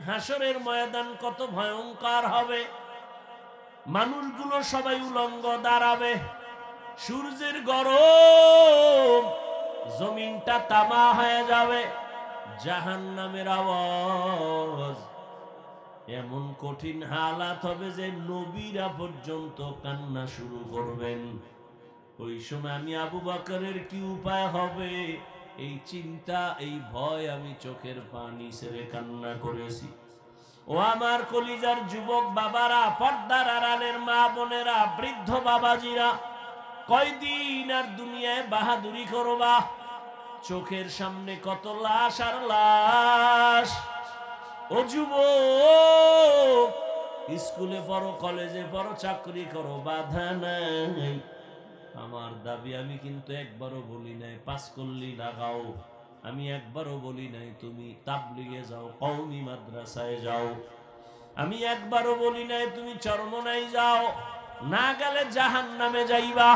হাসরের ময়দান কত ভয়ঙ্কর হবে। মানুষগুলো সবাই উলঙ্গ দাঁড়াবে, সূর্যের গরম, জমিনটা তামা হয়ে যাবে, জাহান্নামের আওয়াজ, এমন কঠিন হালাত হবে যে নবীরা পর্যন্ত কান্না শুরু করবেন। ওই সময় আমি আবু বকরের কি উপায় হবে, এই চিন্তা, এই ভয়, আমি চোখের পানি ছেড়ে কান্না করেছি। ও আমার কলিজার যুবক বাবারা, পর্দার আড়ালের মা বোনেরা, বৃদ্ধ বাবাজিরা, কয়দিন আর দুনিয়ায় বাহাদুরি করবা? চোখের সামনে কত লাশ আর লাশ। ও যুবক, স্কুলে পড়ো, কলেজে পড়ো, চাকরি করো, বাধা নাই। আমার দাবি, আমি কিন্তু একবারও বলি নাই পাস করলি লাগাও, আমি একবারও বলি নাই তুমি তাবলিগে যাও, কওমি মাদ্রাসায় যাও, আমি একবারও বলি নাই তুমি চরমনাই যাও, না গেলে জাহান্নামে যাইবা।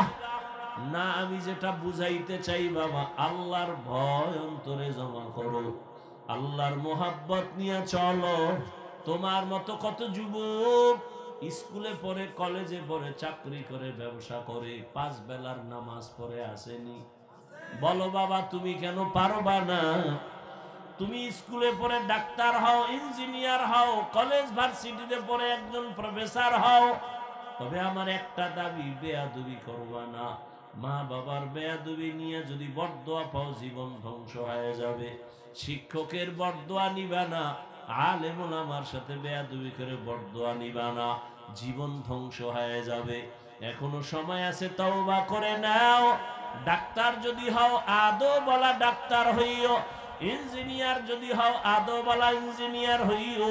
না, আমি যেটা বুঝাইতে চাই বাবা, আল্লাহর ভয় অন্তরে জমা করো, আল্লাহর মোহাব্বত নিয়ে চলো। তোমার মতো কত যুবক স্কুলে পড়ে, কলেজে পড়ে, চাকরি করে, ব্যবসা করে, 5 বেলার নামাজ পড়ে আসেনি? বলো বাবা, তুমি কেন পারবা না? তুমি স্কুলে পড়ে ডাক্তার হও, ইঞ্জিনিয়ার হও, কলেজ ভার্সিটিতে পড়ে একজন প্রফেসর হও, তবে আমার একটা দাবি, বেয়াদবি করবা না। মা বাবার বেয়াদবি নিয়ে যদি বরদোয়া পাও, জীবন ধ্বংস হয়ে যাবে। শিক্ষকের বরদোয়া নিবা না, আলেম ওলামার সাথে বেয়াদবি করে বরদোয়া নিবা না, জীবন ধ্বংস হয়ে যাবে। এখনো সময় আছে, তওবা করে নাও। ডাক্তার যদি হও, আদৌ বলা ডাক্তার হইও। ইঞ্জিনিয়ার যদি হও, আদৌ বলা ইঞ্জিনিয়ার হইও।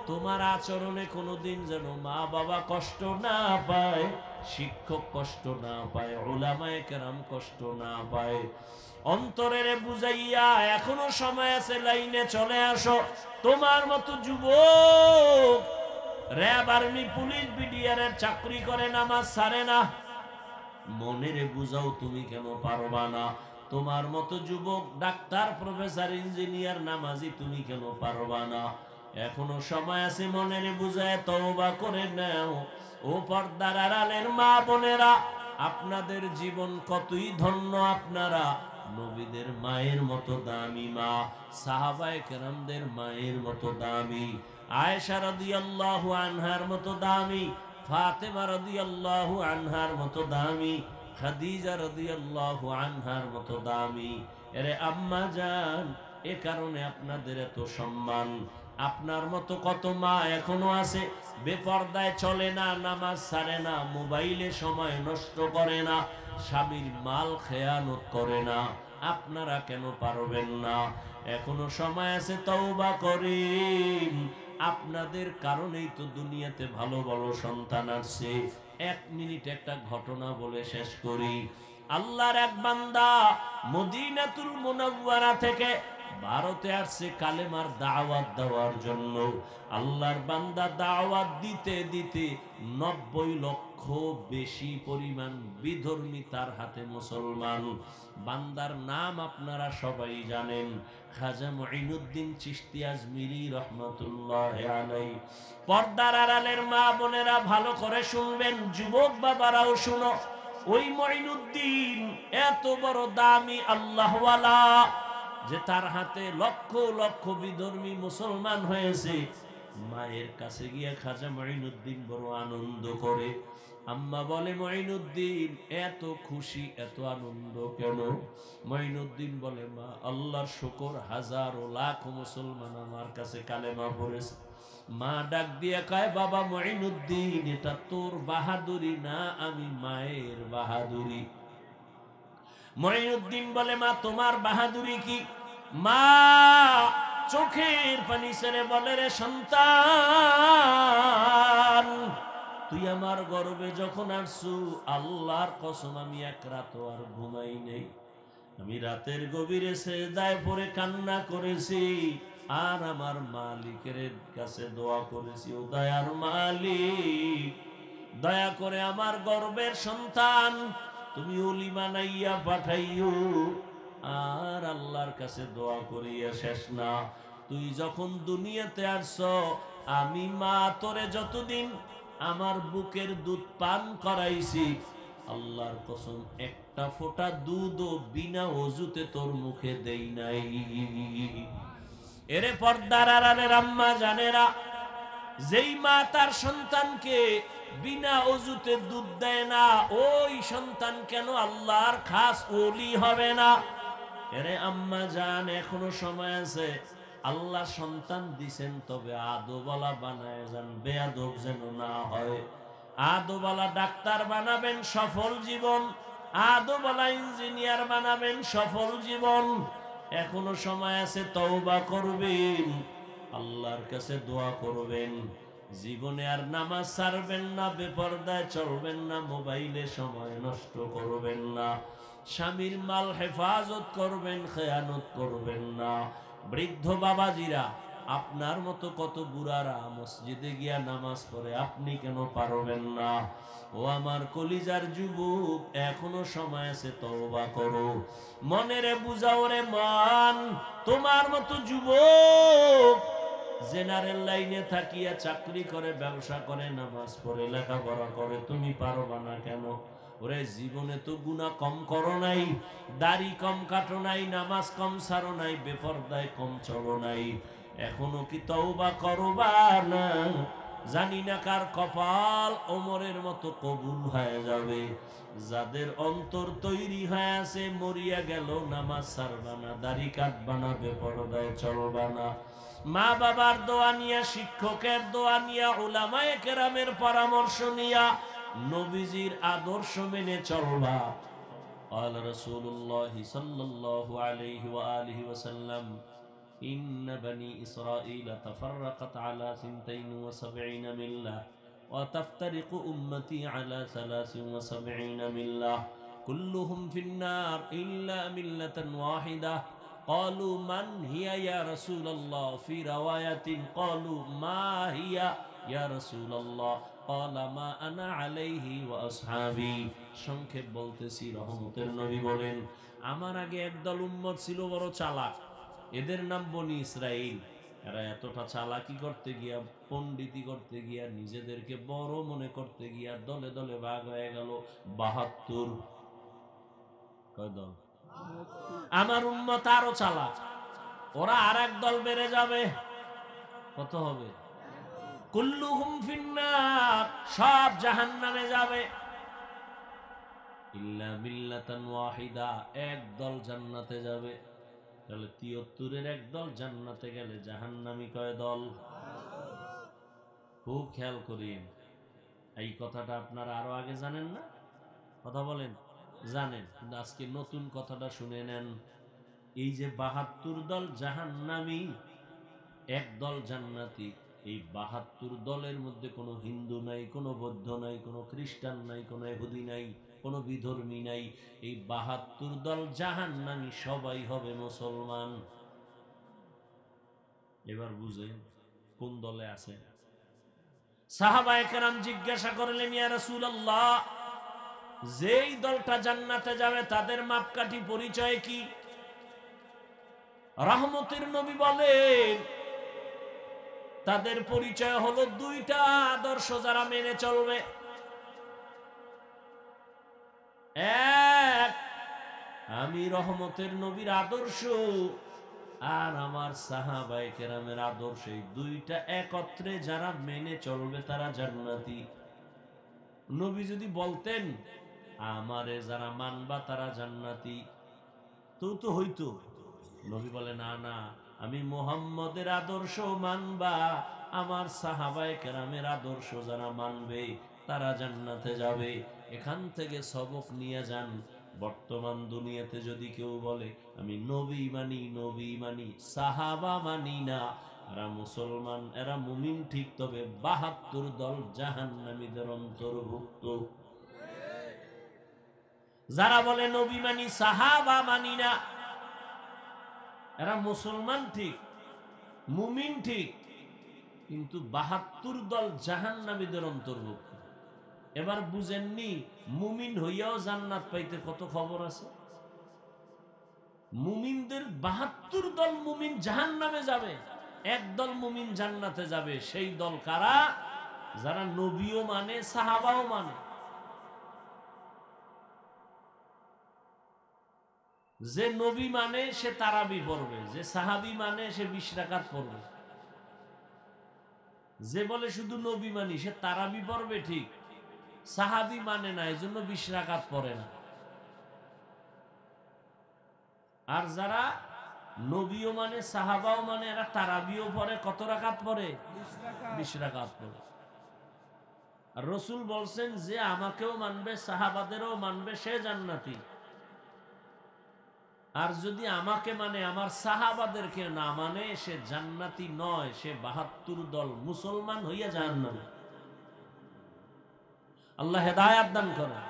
তোমার আচরণে কোনোদিন যেন মা বাবা কষ্ট না পায়, শিক্ষক কষ্ট না পায়, উলামায়ে কেরাম কষ্ট না পায়। অন্তরের বুঝাইয়া এখনো সময় আছে, লাইনে চলে আসো। তোমার মতো যুবক র‍্যাব, আর্মি, পুলিশ, বিডিআর এর চাকরি করে, নামাজ ছাড়ে না, মনেরে বুঝাও তুমি কেন পারবা না? তোমার মতো যুবক ডাক্তার, প্রফেসর, ইঞ্জিনিয়ার, নামাজি, তুমি কেন পারবা না? এখনো সময় আছে, মনেরে বুঝায় তওবা করে নাও। ও পর্দার আড়ালের মা বোনেরা, আপনাদের জীবন কতই ধন্য। আপনারা নবীদের মায়ের মতো দামি মা, সাহাবায়ে কেরামদের মায়ের মতো দামি, আয়েশা রাদিয়াল্লাহু আনহার মতো দামি, ফাতেমা রাদিয়াল্লাহু আনহার মতো দামি, খাদিজা রাদিয়াল্লাহু আনহার মতো দামি। এরে আম্মা জান, এ কারণে আপনাদের এত সম্মান। আপনার মতো কত মা এখনো আছে, বেপর্দায় চলে না, নামাজ ছাড়ে না, মোবাইলে সময় নষ্ট করে না, স্বামীর মাল খেয়ানত করে না। আপনারা কেন পারবেন না? এখনো সময় আছে, তওবা করেন। আপনাদের কারণেই তো দুনিয়াতে ভালো ভালো সন্তান আসছে। 1 মিনিট একটা ঘটনা বলে শেষ করি। আল্লাহর এক বান্দা মদিনাতুল মুনাওয়ারা থেকে ভারতে আসছে কালেমার দাওয়াত দেওয়ার জন্য। আল্লাহর বান্দা দাওয়াত দিতে দিতে 90 লক্ষ বেশি পরিমাণ বিধর্মী তার হাতে মুসলমান। বান্দার নাম আপনারা সবাই জানেন, খাজা মুঈনুদ্দিন চিশতি আজমিরি রহমাতুল্লাহি আলাইহি। পর্দার আড়ালের মা বোনেরা ভালো করে শুনবেন, যুবক বাবারাও শুনো। ওই মুঈনুদ্দিন এত বড় দামি আল্লাহওয়ালা যে তার হাতে লক্ষ লক্ষ বিধর্মী মুসলমান হয়েছে। মায়ের কাছে গিয়ে খাজা মুঈনুদ্দিন বড় আনন্দ করে। আম্মা বলে, মুঈনুদ্দিন এত খুশি, এত আনন্দ কেন? মুঈনুদ্দিন বলে, মা আল্লাহর শুকর, হাজারো লাখ মুসলমান আমার কাছে কালেমা পড়েছে। মা ডাক দিয়ে কয়, বাবা মুঈনুদ্দিন, এটা তোর বাহাদুরি না, আমি মায়ের বাহাদুরি। মুঈনুদ্দিন বলে, মা তোমার বাহাদুরি কি? মা চোখের পানি ছেড়ে বলে, রে সন্তান, তুই আমার গর্বে যখন আসছু, আল্লাহর কসম আমি এক রাত আর ঘুমাই নেই। আমি রাতের গভীরে সেজদায় পড়ে কান্না করেছি, আর আমার মালিকের কাছে দোয়া করেছি, ও দয়ার মালিক, দয়া করে আমার গর্বের সন্তান তুমি ওলি বানাইয়া পাঠাইও। আর আল্লাহর কাছে দোয়া করিয়া শেষ না, তুই যখন দুনিয়াতে আসছ, আমি মা তোরে যতদিন আমার বুকের দুধ পান করাইছি, আল্লাহর কসম একটা ফোঁটা দুধও বিনা ওযুতে তোর মুখে দেই নাই। এরে পর্দার আড়ালের আম্মা জানেরা, যেই মা তার সন্তানকে বিনা অজুতে দুধ দেয় না, ওই সন্তান কেন আল্লাহর খাস ওলি হবে না? এরে আম্মা জান, এখনো সময় আছে। আল্লাহ সন্তান দিছেন, তবে আদবওয়ালা বানায় যান, বেয়াদব যেন না হয়। আদবওয়ালা ডাক্তার বানাবেন, সফল জীবন। আদবওয়ালা ইঞ্জিনিয়ার বানাবেন, সফল জীবন। এখনো সময় আছে, তওবা করবেন, আল্লাহর কাছে দোয়া করবেন। জীবনে আর নামাজ ছাড়বেন না, বেপরদায় চলবেন না, মোবাইলে সময় নষ্ট করবেন না, স্বামীর মাল হেফাজত করবেন, খেয়ানত করবেন না। বৃদ্ধ বাবাজিরা, আপনার মতো কত বুড়ারা মসজিদে গিয়া নামাজ পড়ে, আপনি কেন পারবেন না? ও আমার কলিজার যুবক, এখনো সময় আছে, তওবা করো। মনেরে বুঝাও রে মন, তোমার মতো যুবক জেনারেল লাইনে থাকিয়া চাকরি করে, ব্যবসা করে, নামাজ পড়ে, লেখাপড়া করে, তুমি পারবা না কেন? ওরে জীবনে তো গুনাহ কম করো নাই, দাড়ি কম কাটো নাই, নামাজ কম ছাড়ো নাই, বেপরদায় কম চলো নাই, এখনো কি তওবা করবা না? জানি না কার কপাল ওমরের মতো কবুল হয়ে যাবে। যাদের অন্তর তৈরি হয়ে আছে, মরিয়া গেল নামাজ ছাড়বা না, দাড়ি কাটবা না, বেপরদায় চলবা না, মা বাবার দোয়া নিয়া, শিক্ষকের দোয়া নিয়া, উলামায়ে কেরামের পরামর্শ নিয়া, নবীজির আদর্শ মেনে চলবা। قال رسول الله صلى الله عليه وآله وسلم إن بني إسرائيل تفرقت على 72 ملة وتفترق أمتي على 73 ملة كلهم في النار إلا ملة واحدة قالوا من هي يا رسول الله في رواية قالوا ما هي يا رسول الله قال ما أنا عليه وأصحابي। সংক্ষেপ বলতেছি, রহমতের নবী বলেন, আমার আগে একদল উম্মত ছিল বড় চালাক, এদের নাম বনি ইসরাইল। এরা এতটা চালাকি করতে গিয়া, পণ্ডিতি করতে গিয়া, নিজেদেরকে বড় মনে করতে গিয়া দলে দলে ভাগ হয়ে গেল 72। কয় দল? আমার উম্মত আরো চালাক, ওরা আর এক দল বেড়ে যাবে। কত হবে? কুল্লুহুম ফিন্নার, সব জাহান্নামে যাবে। ইল্লা মিল্লাতান ওয়াহিদা, এক দল জান্নাতে যাবে। তাহলে 73-এর এক দল জান্নাতে গেলে জাহান্নামী কয় দল? খুব খেয়াল করিন, এই কথাটা আপনারা আরো আগে জানেন না? কথা বলেন। জানেন, কিন্তু আজকে নতুন কথাটা শুনে নেন। এই যে 72 দল জাহান্নামী, এক দল জান্নাতি, এই 72 দলের মধ্যে কোনো হিন্দু নাই, কোনো বৌদ্ধ নাই, কোনো খ্রিস্টান নাই, কোনো ইহুদি নাই, কোনো বিধর্মী নাই। এই 72 দল জাহান্নামী, সবাই হবে মুসলমান। এবার বুঝেন কোন দলে আছে। সাহাবায়ে কেরাম জিজ্ঞাসা করলেন, ইয়া রাসূলুল্লাহ, যেই দলটা জান্নাতে যাবে তাদের মাপকাঠি পরিচয় কি? রহমতের নবী বলেন, তাদের পরিচয় হলো দুইটা আদর্শ যারা মেনে চলবে। এক, আমি রহমতের নবীর আদর্শ আর আমার সাহাবায়ে কেরামের আদর্শ, এই দুইটা একত্রে যারা মেনে চলবে তারা জান্নাতি। নবী যদি বলতেন আমারে যারা মানবা তারা জান্নাতি, তো হইতো। নবী বলে না না, আমি মুহাম্মদের আদর্শ মানবা, আমার সাহাবায়ে কেরামের আদর্শ যারা মানবে তারা জান্নাতে যাবে। এখান থেকে সবক নিয়ে যান। বর্তমান দুনিয়াতে যদি কেউ বলে আমি নবী মানি, নবী মানি, সাহাবা মানি না, এরা মুসলমান, এরা মুমিন ঠিক, তবে 72 দল জাহান্নামীদের অন্তর্ভুক্ত। যারা বলে নবী মানি, সাহাবা মানি না, এরা মুসলমান ঠিক, মুমিন ঠিক, কিন্তু 72 দল জাহান্নামীদের অন্তর্ভুক্ত। এবার বুঝেননি, মুমিন হইয়াও জান্নাত পাইতে কত খবর আছে। মুমিনদের 72 দল মুমিন জাহান্নামে যাবে, একদল মুমিন জান্নাতে যাবে। সেই দল কারা? যারা নবীও মানে, সাহাবাও মানে। যে নবী মানে সে তারাবি পড়বে, যে সাহাবী মানে সে 20 রাকাত পড়বে। যে বলে শুধু নবী মানি সে তারাবি পড়বে ঠিক, সাহাবী মানে না, এজন্য 20 রাকাত পড়ে না। আর যারা নবীও মানে, সাহাবাও মানে, এরা তারাবিও পড়ে। কত রাকাত পড়ে? 20 রাকাত পড়ে। আর রাসূল বলছেন যে আমাকেও মানবে, সাহাবাদেরও মানবে, সে জান্নাতি। আর যদি আমাকে মানে, আমার সাহাবাদেরকে না মানে, সে জান্নাতি নয়, সে 72 দল মুসলমান হইয়া জাহান্নামে। আল্লাহ হেদায়েত দান করেন।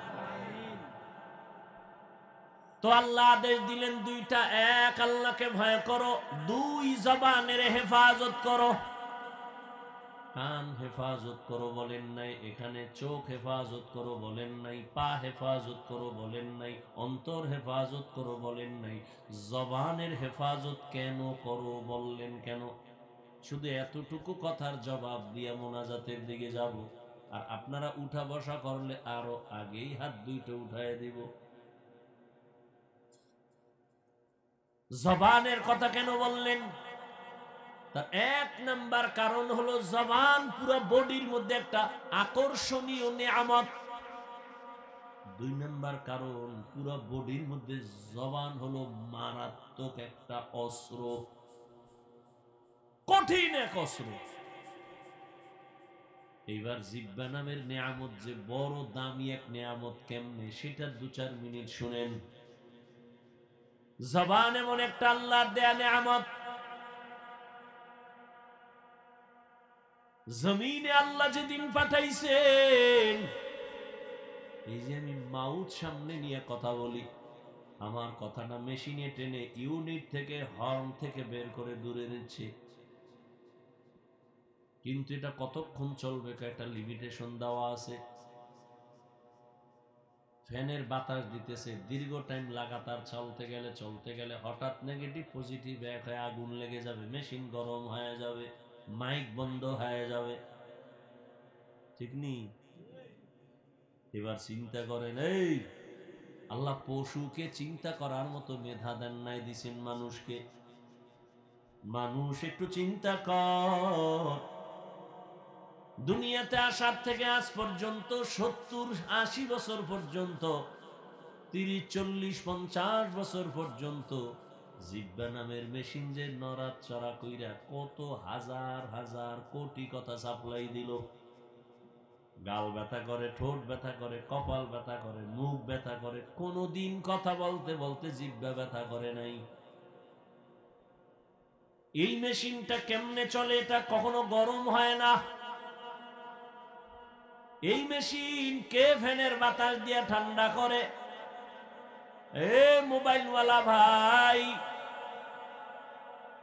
তো আল্লাহ আদেশ দিলেন দুইটা, এক আল্লাহকে ভয় করো, দুই জবানের হেফাজত করো। কান হেফাজত করো বলেন নাই, এখানে চোখ হেফাজত করো বলেন নাই, পা হেফাজত করো বলেন নাই, অন্তর হেফাজত করো বলেন নাই, জবানের হেফাজত কেন করো বললেন কেন? শুধু এতটুকু কথার জবাব দিয়া মোনাজাতের দিকে যাব। আর আপনারা উঠা বসা করলে আরো আগেই হাত দুইটা উঠায় দিব। জবানের কথা কেন বললেন? তার এক নাম্বার কারণ হলো জবান পুরো বডির মধ্যে একটা আকর্ষণীয় নিয়ামত। দুই নাম্বার কারণ, পুরো বডির মধ্যে জবান হলো মারাত্মক একটা অস্ত্র, কঠিন এক অস্ত্র। এইবার জিহ্বা নামের নিয়ামত যে বড় দামি এক নিয়ামত, কেমনে সেটা 2-4 মিনিট শুনেন। জবান এমন একটা আল্লাহর দেয়া নিয়ামত। জমিনে আল্লাহ যেদিন পাঠাইছেন, এই যে আমি মাউথ সামনে নিয়ে কথা বলি, আমার কথাটা মেশিনে টেনে ইউনিট থেকে, হর্ন থেকে বের করে দূরে নিচ্ছে। কিন্তু এটা কতক্ষণ চলবে একটা লিমিটেশন দেওয়া আছে। ফ্যানের বাতাস দিতেছে, দীর্ঘ টাইম লাগাতার চলতে গেলে হঠাৎ নেগেটিভ পজিটিভ এক হয়ে আগুন লেগে যাবে, মেশিন গরম হয়ে যাবে, মাইক বন্ধ হয়ে যাবে। ঠিক নেই? এবার চিন্তা করেন, এই আল্লাহ পশুকে চিন্তা করার মতো মেধা দেন নাই, দিছেন মানুষকে। মানুষ একটু চিন্তা কর, দুনিয়াতে আসার থেকে আজ পর্যন্ত 70-80 বছর পর্যন্ত, 30-40-50 বছর পর্যন্ত জিহ্বা নামের মেশিন যে নড়াচড়া কইরা কত হাজার হাজার কোটি কথা সাপ্লাই দিল। গাল ব্যথা করে, ঠোঁট ব্যথা করে, কপাল ব্যথা করে, মুখ ব্যথা করে, কোনদিন কথা বলতে বলতে জিহ্বা ব্যথা করে নাই। এই মেশিনটা কেমনে চলে? এটা কখনো গরম হয় না। এই মেশিন কে ফ্যানের বাতাস দিয়ে ঠান্ডা করে? এ মোবাইলওয়ালা ভাই,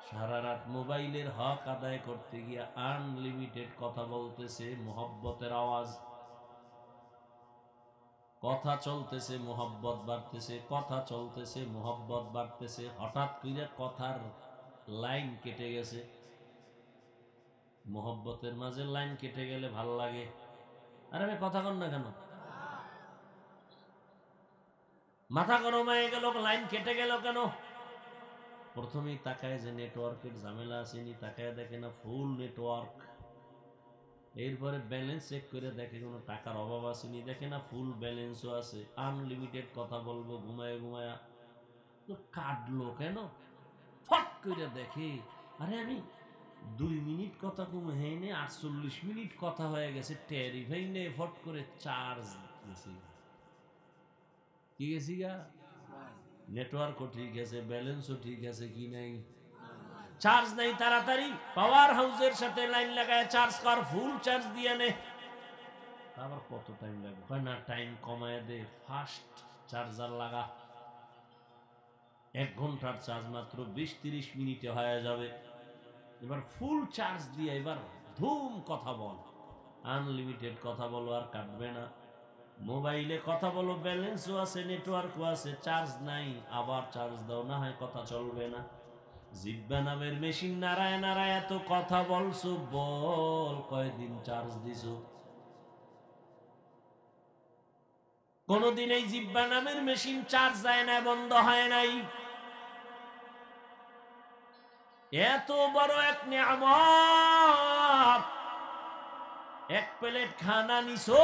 সারা রাত মোবাইলের হক আদায় করতে গিয়া আনলিমিটেড কথা বলতেছে, মোহব্বতের আওয়াজ, কথা চলতেছে, মোহব্বত বাড়তেছে, কথা চলতেছে, মোহব্বত বাড়তেছে। হঠাৎ করে কথার লাইন কেটে গেছে। মোহব্বতের মাঝে লাইন কেটে গেলে ভাল লাগে। আরে ভাই কথা কন না কেন? মাথা গরম হয়ে গেল, লাইন কেটে গেল কেন? প্রথমেই তাকায় যে নেটওয়ার্কের ঝামেলা আসেনি, তাকায় দেখে না ফুল নেটওয়ার্ক। এরপরে ব্যালেন্স চেক করে দেখে কোনো টাকার অভাব আসেনি, দেখে না ফুল ব্যালেন্সও আছে, আনলিমিটেড কথা বলবো ঘুমায় ঘুমায়া। তো কাটলো কেন? ফট করে দেখে, আরে আমি 2 মিনিট কথা কম হেনে 48 মিনিট কথা হয়ে গেছে, টেরি ভাই নে ফট করে চার্জ গেছি। কি গেছি গা? নেটওয়ার্কও ঠিক আছে, ব্যালেন্সও ঠিক আছে, কি নাই? চার্জ নাই। তাড়াতাড়ি পাওয়ার হাউসের সাথে লাইন লাগায় চার্জ কর, ফুল চার্জ দিয়ে নে। আবার কত টাইম লাগবে? হয় না, টাইম কমায় দে, ফাস্ট চার্জার লাগা। 1 ঘন্টার চার্জ মাত্র 20-30 মিনিটে হয়ে যাবে। এবার ফুল চার্জ দিয়ে এবার ধুম কথা বল, আনলিমিটেড কথা বলো, আর কাটবে না। মোবাইলে কথা বলো, ব্যালেন্সও আছে, নেটওয়ার্কও আছে, চার্জ নাই, আবার চার্জ দাও, না হয় কথা চলবে না। জিব্বা নামের মেশিন নাড়ায় নাড়ায় এত কথা বলছো, বল কয়দিন চার্জ দিছো? কোনদিন এই জিব্বা নামের মেশিন চার্জ যায় না, বন্ধ হয় নাই। এত বড় এক নিয়ামত, এক প্লেট খানা নিছো,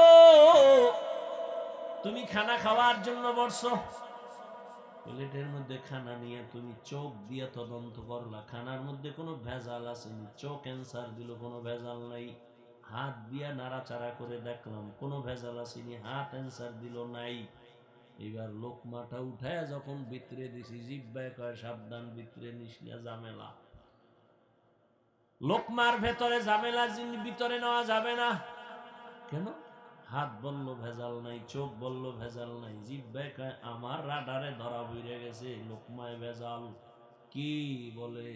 তুমি খানা খাওয়ার জন্য বসছো, প্লেটের মধ্যে খানা নিয়ে তুমি চোখ দিয়ে তদন্ত করলা খানার মধ্যে কোনো ভেজাল আসেনি, চোখ ক্যান্সার দিল কোনো ভেজাল নাই, হাত দিয়া নাড়াচাড়া করে দেখলাম কোনো ভেজাল আসেনি, হাত ক্যান্সার দিল নাই। এবার লোকমাটা উঠায় যখন ভিতরে দিছি, জিব্বায় কয় সাবধান, ভিতরে নিসলিয়া ঝামেলা। লোকমার ভেতরে ঝামেলা ভিতরে নেওয়া যাবে না। কেন? হাত বলল ভেজাল নাই, চোখ বলল ভেজাল নাই, জিব্বায় কয় আমার রাডারে ধরা পড়ে গেছে লোকমায় ভেজাল। কি বলে?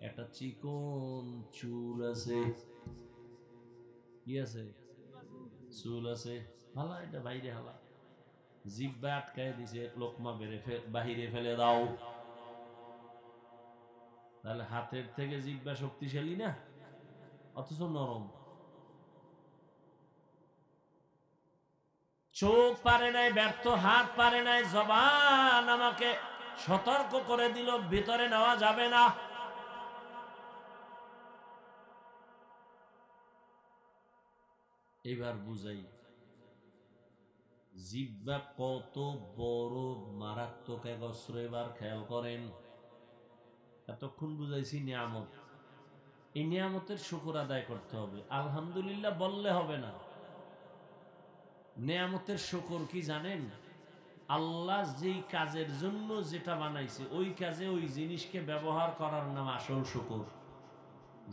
একটা চিকন চুল আছে। কি আছে? চুল আছে, হালা এটা বাইরে হালা। জিব্বা আটকায় দিছে, লোকমা বাহিরে ফেলে দাও। তাহলে হাতের থেকে জিব্বা শক্তিশালী না, অথচ নরম। চোখ পারে নাই, ব্যর্থ হাত পারে নাই, জবান আমাকে সতর্ক করে দিল ভিতরে নেওয়া যাবে না। এবার বুঝাই জিব্বা কত বড় মারাত্মক এক অস্ত্র। এবার খেয়াল করেন, এতক্ষণ বুঝাইছি নিয়ামত, এই নিয়ামতের শুকর আদায় করতে হবে, আলহামদুলিল্লাহ বললে হবে না। নিয়ামতের শুকর কি জানেন? আল্লাহ যেই কাজের জন্য যেটা বানাইছে ওই কাজে ওই জিনিসকে ব্যবহার করার নাম আসল শুকর।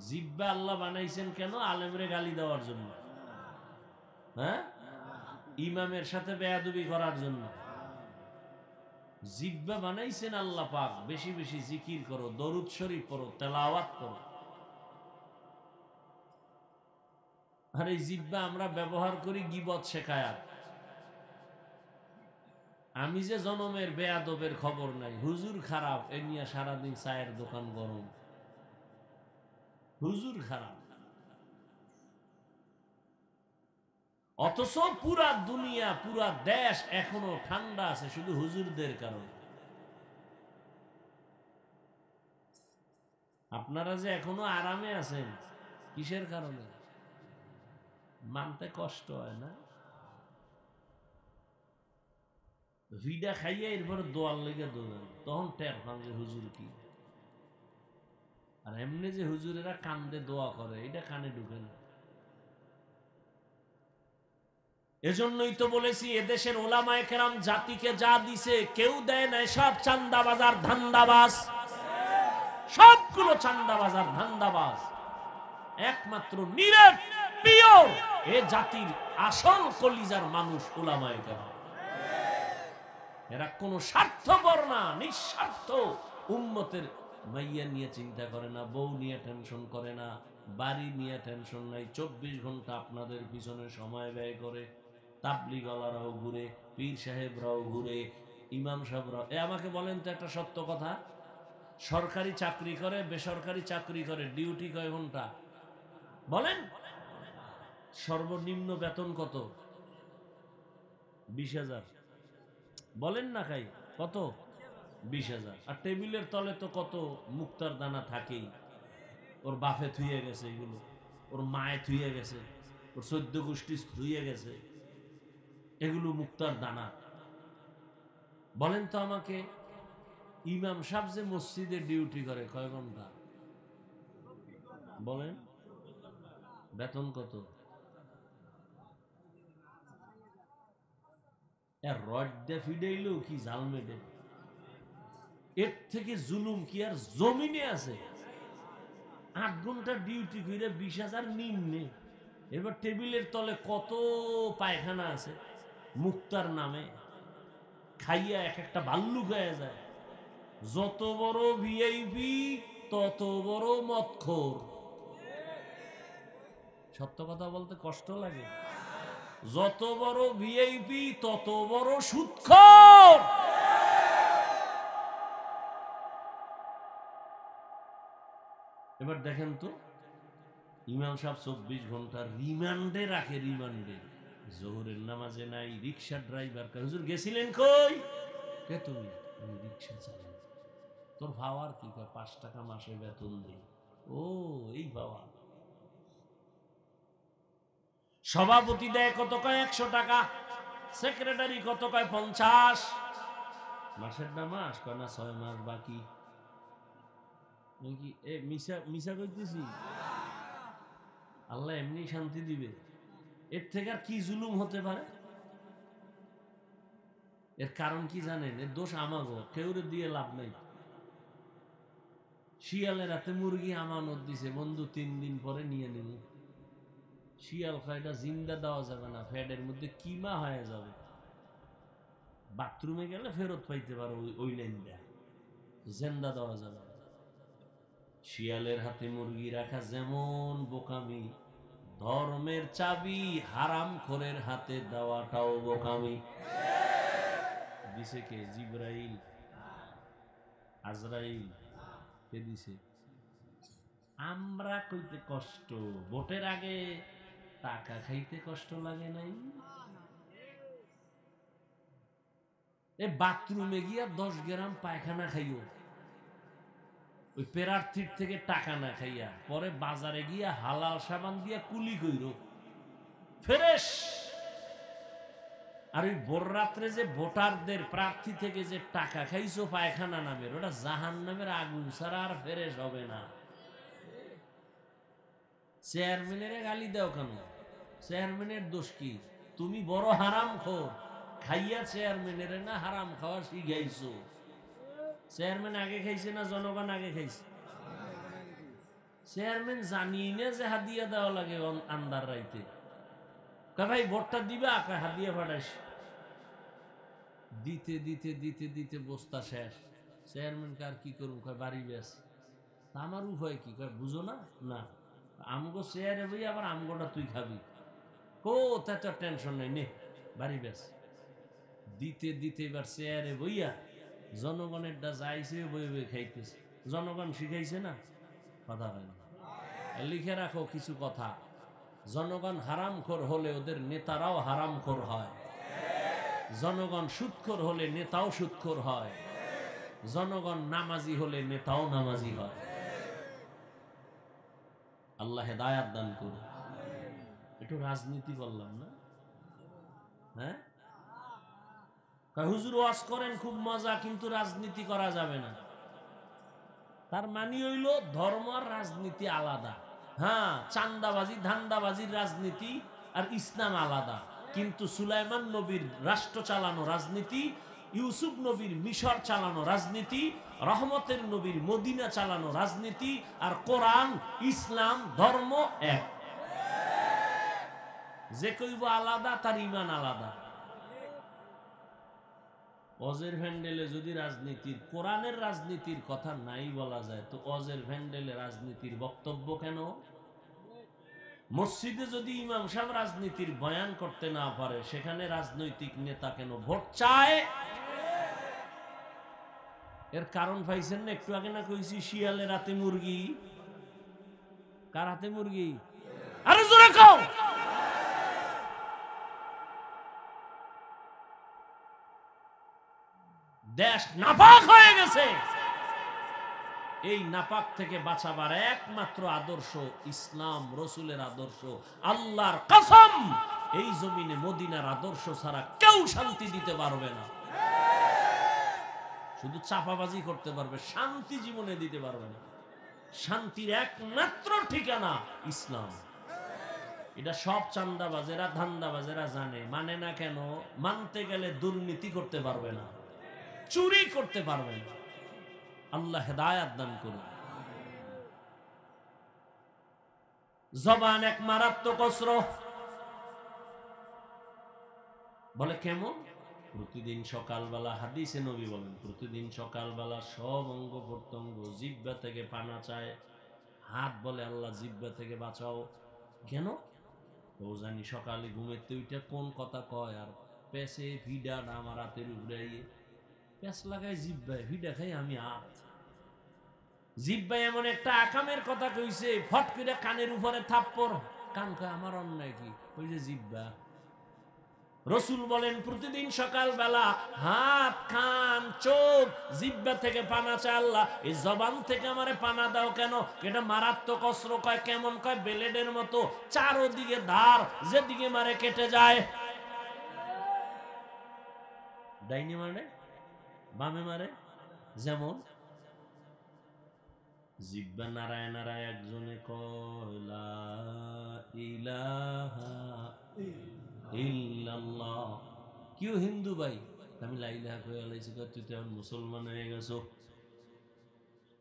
জিব্বা আল্লাহ বানাইছেন কেন? আলেমরে গালি দেওয়ার জন্য, হ্যাঁ, ইমামের সাথে বেয়াদবি করার জন্য। জিব্বা বানাইছেন আল্লাহ পাক বেশি বেশি জিকির করো, দরুদ শরীফ পড়ো, তেলাওয়াত করো। আর এই জিব্বা আমরা ব্যবহার করি গীবত শেখায়াত। আমি যে জনমের বেয়াদবের খবর নাই, হুজুর খারাপ এ নিয়ে সারাদিন চায়ের দোকান গরম, হুজুর খারাপ। অথচ পুরা দুনিয়া পুরা দেশ এখনো ঠান্ডা আছে শুধু হুজুরদের কারণে। আপনারা যে এখনো আরামে আছেন কিসের কারণে? মানতে কষ্ট হয় না? ভিডা খাইয়া এরপরে দোয়ার লেগে দৌড়ান, তখন টের পান যে হুজুর কি। আর এমনি যে হুজুরেরা কান্দে দোয়া করে এটা কানে ঢুকে না। এজন্যই তো বলেছি এদেশের ওলামায়ে কেরাম জাতিকে যা দিছে কেউ দেয় নাই, সব চান্দাবাজ আর ধান্দাবাজ, সবগুলো চান্দাবাজ আর ধান্দাবাজ। একমাত্র নিরেট পিওর এ জাতির আসল কলিজার মানুষ ওলামায়ে কেরাম। এরা কোনো স্বার্থপর না, নিঃস্বার্থ। উম্মতের মাইয়া নিয়ে চিন্তা করে না, বউ নিয়ে টেনশন করে না, বাড়ি নিয়ে টেনশন নাই, 24 ঘন্টা আপনাদের পিছনে সময় ব্যয় করে। তাবলিগওয়ালারাও ঘুরে, পীর সাহেবরাও ঘুরে, ইমাম সাহেবরাও। আমাকে বলেন তো একটা সত্য কথা, সরকারি চাকরি করে বেসরকারি চাকরি করে ডিউটি কয় ঘন্টা বলেন? সর্বনিম্ন বেতন কত? 20,000 বলেন না খাই কত? 20,000। আর টেবিলের তলে তো কত মুক্তার দানা থাকেই। ওর বাপে থুয়ে গেছে, এগুলো ওর মায়ে থুয়ে গেছে, ওর 14 গোষ্ঠী থুয়ে গেছে, এগুলো মুক্তার দানা। বলেন তো আমাকে, ইমাম সাহেব যে মসজিদে ডিউটি করে কয় ঘন্টা বলেন? বেতন কত? রড দিয়ে ফিডাইলো কি জাল মেডে? এর থেকে জুলুম কি আর জমিনে আছে? 8 ঘন্টা ডিউটি করে 20,000 নিম্নে। এবার টেবিলের তলে কত পায়খানা আছে মুক্তার নামে, খাইয়া এক একটা ভাল্লুক হয়ে যায়। যত বড় ভিআইপি তত বড় মদখোর। সত্য কথা বলতে কষ্ট লাগে। যত বড় ভিআইপি তত বড় সুদখোর। এবার দেখেন তো, ইমাম সাহেব 24 ঘন্টা রিমান্ডে রাখে, রিমান্ডে। জোহরের নামাজে নাই, রিক্সা ড্রাইভার কয়, হুজুর গেছিলেন কই? কে তুমি? আমি রিক্সা চালাই। তোর ভাওয়ার কি? কয় 5 টাকা মাসে বেতন দেই। ও, এই ভাওয়া। সভাপতি দেয় কত? কয় 100 টাকা। সেক্রেটারি কত? কয় 50। মাসের না মাস? কয় না 6 মাস বাকি। কি এ মিশা মিশা কইতেছি? আল্লাহ এমনি শান্তি দিবে? এর থেকে আর কি জুলুম হতে পারে? এর কারণ কি জানেন? এর দোষ আমাগো, কেউরে দিয়ে লাভ নাই। শিয়ালের হাতে মুরগি আমানত দিছে, বন্ধু 3 দিন পরে নিয়ে নিব। শিয়াল খায়টা জিন্দা দেওয়া যাবে না, ফ্যাটের মধ্যে কিমা হয়ে যাবে। বাথরুমে গেলে ফেরত পাইতে পারো ওই লাইন দেয়া, জিন্দা দেওয়া যাবে না। শিয়ালের হাতে মুরগি রাখা যেমন বোকামি, ধর্মের চাবি হারামখোরের হাতে দেওয়াটাও বোকামি। দিছে কে? জিবরাইল, আজরাইল। কে দিছে? আমরা কইতে কষ্ট, ভোটের আগে টাকা খাইতে কষ্ট লাগে নাই? এ বাথরুমে গিয়া 10 গ্রাম পায়খানা খাইও, ওই প্রার্থীর থেকে টাকা না খাইয়া, পরে বাজারে গিয়া হালাল সাবান দিয়া কুলি কইরো, ফ্রেশ। আর ওই ভোর রাত্রে যে ভোটারদের প্রার্থী থেকে যে টাকা খাইছো পায়খানা নামের, ওটা জাহান নামের আগুন ছাড়া আর ফ্রেশ হবে না। চেয়ারম্যানের গালি দাও কেন? চেয়ারম্যানের দোষ কি? তুমি বড় হারামখোর, খাইয়া চেয়ারম্যানের না হারাম খাওয়া শিখাইছো। চেয়ারম্যান আগে খাইছে না জনগণ আগে খাইছে? চেয়ারম্যান জানি না যে হাদিয়া দেওয়া লাগে আন্দার রাইতে। ভাই ভোটটা দিবা? হাদিয়া পাঠাইস। দিতে দিতে দিতে দিতে বস্তা শেষ। চেয়ারম্যান কার কি করুন? বাড়ি বেশ। আমার উপায় কি? বুঝো না? না, আমগো চেয়ারে বই আবার আমগোটা তুই খাবি। কোথায় তোর টেনশন নাই, নে বাড়ি বেশ। দিতে দিতে এবার চেয়ারে বইয়া জনগণেরটা যাইছে বই বই খাইতেছে। জনগণ শিখাইছে না? কথা হয় না। লিখে রাখো কিছু কথা। জনগণ হারামখোর হলে ওদের নেতারাও হারামখোর হয়। জনগণ সুদখোর হলে নেতাও সুদখোর হয়। জনগণ নামাজি হলে নেতাও নামাজি হয়। আল্লাহ হেদায়াত দান করুন। একটু রাজনীতি করলাম না? হ্যাঁ, হুজুর ওয়াজ করেন খুব মজা, কিন্তু রাজনীতি করা যাবে না। তার মানে হইল ধর্ম আর রাজনীতি আলাদা। হ্যাঁ, চান্দাবাজি ধান্দাবাজির রাজনীতি আর ইসলাম আলাদা। কিন্তু সুলাইমান নবীর রাষ্ট্র চালানো রাজনীতি, ইউসুফ নবীর মিশর চালানো রাজনীতি, রহমতের নবীর মদিনা চালানো রাজনীতি আর কোরআন ইসলাম ধর্ম এক। যে কইব আলাদা তার ঈমান আলাদা। অজের ভ্যান্ডেলে যদি রাজনীতির, কোরআনের রাজনীতির কথা নাই বলা যায়, তো অজের ভ্যান্ডেলে রাজনীতির বক্তব্য কেন? মসজিদে যদি ইমাম সাহেব রাজনীতির বয়ান করতে না পারে, সেখানে রাজনৈতিক নেতা কেন ভোট চায়? এর কারণ পাইছেন না? একটু আগে না কইছি শিয়ালের হাতে মুরগি। কার হাতে মুরগি? আরে জোরে কও। দেশ নাপাক হয়ে গেছে। এই নাপাক থেকে বাঁচাবার একমাত্র আদর্শ ইসলাম, রসুলের আদর্শ। আল্লাহর কসম, এই জমিনে মদিনার আদর্শ ছাড়া কেউ শান্তি দিতে পারবে না। শুধু চাপাবাজি করতে পারবে, শান্তি জীবনে দিতে পারবে না। শান্তির একমাত্র ঠিকানা ইসলাম। এটা সব চান্দাবাজেরা ধান্দাবাজেরা জানে, মানে না কেন? মানতে গেলে দুর্নীতি করতে পারবে না, চুরি করতে পারবে না। আল্লাহ হেদায়াত দান করুন। জবান এক মারাত্মক অস্ত্র। বলে কেমন? প্রতিদিন সকালবেলা, হাদিসে নবী বলেন, প্রতিদিন সকালবেলা সব অঙ্গ প্রত্যঙ্গ জিহ্বা থেকে পানা চায়। হাত বলে আল্লাহ জিহ্বা থেকে বাঁচাও। কেন? ও জানি সকালে ঘুমেতে উঠে কোন কথা কয় আর পেছে ভিডা না আমার হাতের উড়াইয়ে পেঁচ লাগাই জিহ্বায়, ভিডা খাই আমি হাত। জিহ্বা এমন একটা আকামের কথা কইছে, ফট করে কানের উপরে থাপ্পড়। কান কয় আমার অন্যায় কি? ওই যে জিহ্বা। রসুল বলেন প্রতিদিন সকালবেলা হাত, কান, চোখ, জিহ্বা থেকে পানা চায় আল্লাহ, এই জবান থেকে আমারে পানা দাও। কেন? এটা মারাত্মক অস্ত্র। কয় কেমন? কয় বেলেডের মতো, চারোদিকে ধার, যেদিকে মারে কেটে যায়। ডাইনে মারে, বামে মারে। যেমন জিহ্বা নারায় নারায় একজনে কয় লা ইলাহা ইল্লাল্লাহ। কেউ হিন্দু ভাই, আমি লা ইলাহা কয়ে আলাইছি, তুই তো এখন মুসলমান হয়ে গেছো।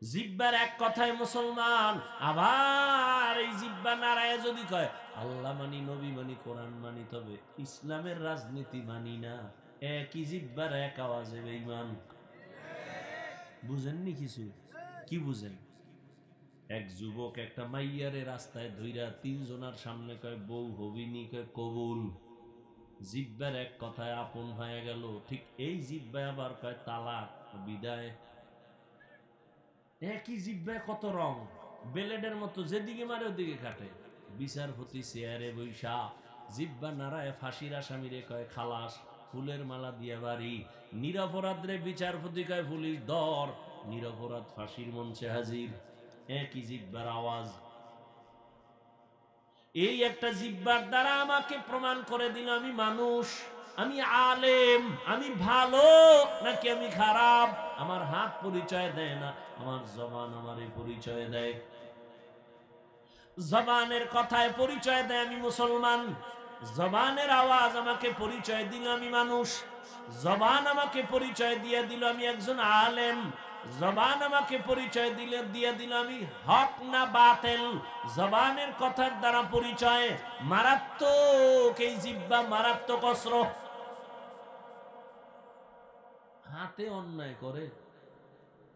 জিহ্বার এক কথায় মুসলমান, আবার এই জিহ্বা নারায় যদি কয় আল্লাহ মানি, নবী মানি, কোরআন মানি, তবে ইসলামের রাজনীতি মানি না, একই জিহ্বার এক আওয়াজে বেঈমান। বুঝেননি কিছু? কি বুঝেন? এক যুবক একটা মাইয়ারে রাস্তায় ধইরা তিনজনার সামনে কয় বউ হবিনি, কয় কবুল। জিহ্বার এক কথায় আপন হয়ে গেল। ঠিক এই জিহ্বায় আবার কয় তালাক, বিদায়। একই জিহ্বায় কত রং, বেলেডের মতো, যেদিকে মারে ওদিকে কাটে। বিচারপতি চেয়ারে বৈশা জিহ্বা নারায় ফাঁসির আসামিরে কয় খালাস, ফুলের মালা দিয়া বাড়ি। নিরপরাধ রে বিচারপতি কয় পুলিশ ধর, নিরপরাধ ফাঁসির মঞ্চে হাজির। একই জিহ্বার আওয়াজ। এই একটা জিহ্বার দ্বারা আমাকে প্রমাণ করে দিল আমি মানুষ, আমি আলেম, আমি ভালো নাকি আমি খারাপ। আমার হাত পরিচয় দেয় না, আমার জবান আমারে পরিচয় দেয়। জবানের কথায় পরিচয় দেয় আমি মুসলমান, জবানের আওয়াজ আমাকে পরিচয় দিল আমি মানুষ, জবান আমাকে পরিচয় দিয়ে দিল আমি একজন আলেম, জবান আমাকে পরিচয় দিয়ে দিল আমি হক না বাতিল। জবানের কথার দ্বারা পরিচয়। মারাত্মক এই জিহ্বা, মারাত্মক অস্ত্র। হাতে অন্যায় করে,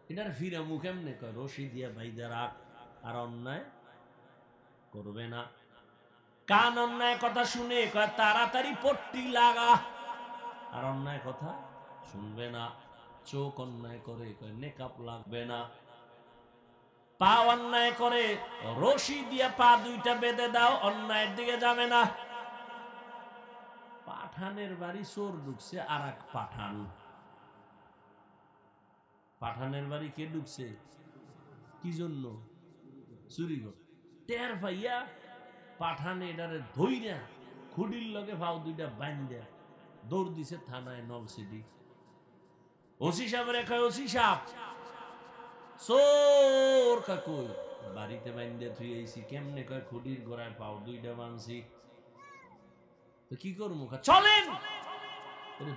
এটার ফিরা মুখ এমনি কয় রশি দিয়া বাইদা রাখ, আর অন্যায় করবে না। কান অন্যায় কথা শুনে কয় তাড়াতাড়ি পট্টি লাগা, আর অন্যায় কথা শুনবে না। চোখ অন্যায় করে কয় নেকাপ লাগবে না। পা অন্যায় করে রশি দিয়া পা দুইটা বেঁধে দাও, অন্যায়ের দিকে যাবে না। পাঠানের বাড়ি চোর ঢুকছে, আর এক পাঠান। পাঠানের বাড়ি কে ঢুকছে? কি জন্য? চুরি করে। টের পাইয়া পাঠানে এটারে ধইরা খুডির লগে ভাও দুইটা বাইন্দা দৌড় দিছে থানায় নলসিটি। ওসি সাহেবের কয় ওসি সাহেব চোর কাকুই বাড়িতে বাইন্দা থুই আইছি। কেমনে? কয় খুডির গোড়ায় পাও দুইটা বানছি। তো কি করবো? চলেন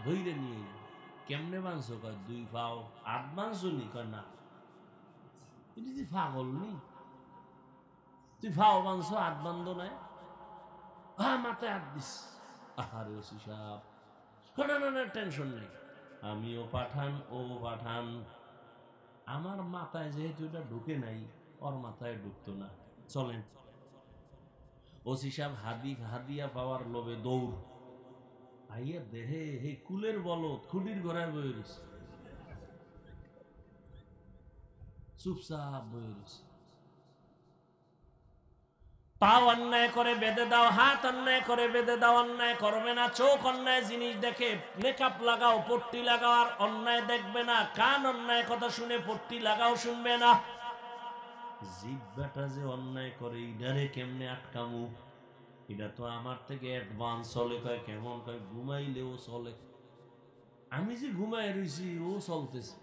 ধইরে নিয়ে। কেমনে বানছো? কয় দুই পাও। আট বানছো নি? কয় না। তুই পাগল নি? তুই ফাও বানছো, আট বান্ধ নাই? হ্যাঁ, মাথায় হাত দিস। আহারে ওসি সাহেব, না না না, টেনশন নেই, আমিও পাঠান, ও পাঠান। আমার মাথায় যেহেতু এটা ঢুকে নাই, ওর মাথায় ঢুকতো না। চলেন। ওসি সাহেব হাদিয়া পাওয়ার লোভে দৌড়। আইয়া দেহে হে কুলের বলদ খুঁটির ঘোড়ায় বয়ে রয়েছে, চুপচাপ বয়ে রয়েছে। পা অন্যায় করে বেঁধে দাও, হাত অন্যায় করে বেঁধে দাও, অন্যায় করবে না। চোখ অন্যায় জিনিস দেখে মেকআপ লাগাও, পট্টি লাগাও, আর অন্যায় দেখবে না। কান অন্যায় কথা শুনে পট্টি লাগাও, শুনবে না। জিহ্বাটা যে অন্যায় করে, ইডারে কেমনে আটকামু? এটা তো আমার থেকে অ্যাডভান্স চলে। কয় কেমন? কয় ঘুমাইলেও চলে। আমি যে ঘুমাই রইছি, ও চলতেছে।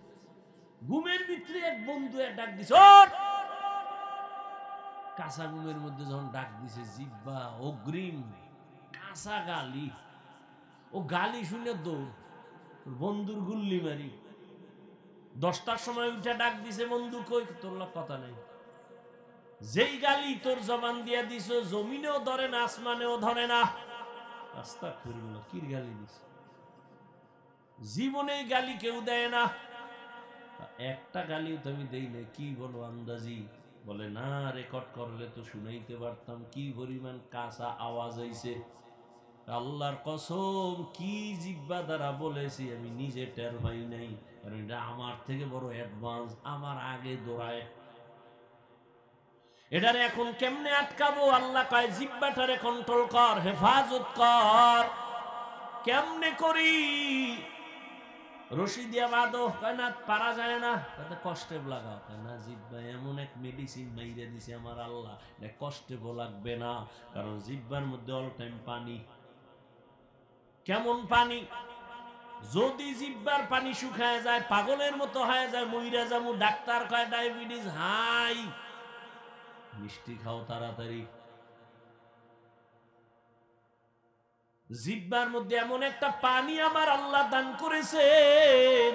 ঘুমের ভিতরে এক বন্ধু ডাক দিছে, কাঁচা ঘুমের মধ্যে যখন ডাক দিছে, জিহ্বা অগ্রিম কাঁচা গালি। ও গালি শুনে দৌড়, বন্ধুর গুল্লি মারি। 10টার সময় উঠে ডাক দিছে, বন্ধু কই? তোর কথা নাই। যেই গালি তোর জবান দিয়া দিছ, জমিনেও ধরে না, আসমানেও ধরে না। রাস্তা করল কি গালি দিস? জীবনে গালি কেউ দেয় না। একটা গালিও তুমি দেই না। কি বলো আন্দাজি? বলে না, রেকর্ড করলে তো শুনাইতে পারতাম। কি পরিমাণ কাঁচা আওয়াজ হইছে। আল্লাহর কসম, কি জিহ্বা দ্বারা বলেছি আমি নিজে টের পাই নাই। কারণ এটা আমার থেকে বড় অ্যাডভান্স, আমার আগে দৌড়ায়। এটারে এখন কেমনে আটকাবো? আল্লাহ কয় জিহ্বাটারে কন্ট্রোল কর, হেফাজত কর। কেমনে করি? রশি দিয়া বাঁধো, কয় না পারা যায় না, তাতে কষ্টে লাগাও, কয় না জিহ্বা এমন এক মেডিসিন মাইরে দিছে আমার আল্লাহ, কষ্টে লাগবে না, কারণ জিহ্বার মধ্যে অল টাইম পানি। কেমন পানি? যদি জিহ্বার পানি শুকায় যায়, পাগলের মতো হয়ে যায়, মইরা যাবো, ডাক্তার কয় ডায়াবেটিস হাই, মিষ্টি খাও তাড়াতাড়ি। জিহ্বার মধ্যে এমন একটা পানি আমার আল্লাহ দান করেছেন,